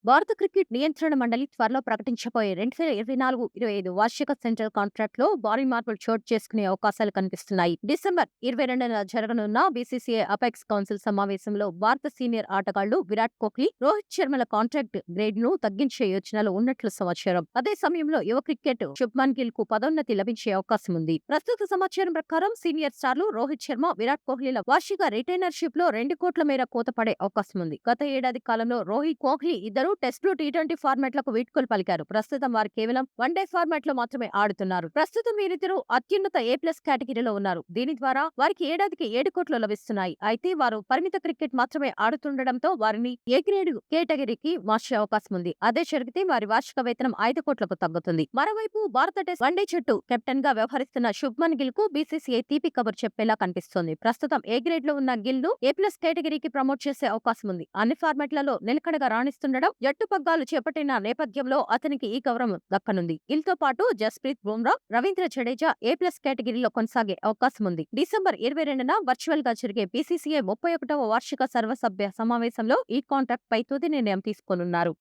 భారత క్రికెట్ నియంత్రణ మండలి త్వరలో ప్రకటించబోయే 2024-25 వార్షిక సెంట్రల్ కాంట్రాక్ట్ లో భారీ మార్పులు చోటు చేసుకునే అవకాశాలు కనిపిస్తున్నాయి. డిసెంబర్ 22న జరగనున్న బీసీసీఐ అపెక్స్ కౌన్సిల్ సమావేశంలో భారత సీనియర్ ఆటగాళ్లు విరాట్ కోహ్లీ, రోహిత్ శర్మల కాంట్రాక్ట్ గ్రేడ్ ను తగ్గించే యోచనలు ఉన్నట్లు సమాచారం. అదే సమయంలో యువ క్రికెట్ శుభ్మన్ గిల్ కు పదోన్నతి లభించే అవకాశం ఉంది. ప్రస్తుత సమాచారం ప్రకారం సీనియర్ స్టార్లు రోహిత్ శర్మ, విరాట్ కోహ్లీల వార్షిక రిటైనర్షిప్ లో 2 కోట్ల మేర కోత పడే అవకాశం ఉంది. గత ఏడాది కాలంలో రోహిత్, కోహ్లీ ఇద్దరు టెస్టులు, టీ20 ఫార్మాట్లకు వీడ్కోలు పలికారు. ప్రస్తుతం వారు కేవలం వన్డే ఫార్మాట్ లో మాత్రమే ఆడుతున్నారు. ప్రస్తుతం వీరిద్దరూ అత్యున్నత A+ కేటగిరీలో ఉన్నారు. దీని ద్వారా వారికి ఏడాదికి 7 కోట్లు లభిస్తున్నాయి. అయితే వారు పరిమిత క్రికెట్ మాత్రమే ఆడుతుండటంతో వారిని ఏ గ్రేడ్ కేటగిరీకి మార్చే అవకాశం ఉంది. అదే జరిగితే వారి వార్షిక వేతనం 5 కోట్లకు తగ్గుతుంది. మరోవైపు భారత టెస్ట్ వన్డే జట్టు కెప్టెన్ గా వ్యవహరిస్తున్న శుభ్మన్ గిల్ కు బీసీసీఐ తీపి కబురు చెప్పేలా కనిపిస్తోంది. ప్రస్తుతం ఏ గ్రేడ్ లో ఉన్న గిల్ ను A+ కేటగిరీకి ప్రమోట్ చేసే అవకాశం ఉంది. అన్ని ఫార్మాట్లలో నిలకడగా రాణిస్తుండడం, జట్టు పగ్గాలు చేపట్టిన నేపథ్యంలో అతనికి ఈ గౌరవం దక్కనుంది. గిల్ తో పాటు జస్ప్రీత్ బుమ్రా, రవీంద్ర జడేజా A+ కేటగిరీలో కొనసాగే అవకాశం ఉంది. డిసెంబర్ 22న వర్చువల్ గా జరిగే బీసీసీఐ 31వ వార్షిక సర్వసభ్య సమావేశంలో ఈ కాంట్రాక్ట్ పై తుది నిర్ణయం తీసుకోనున్నారు.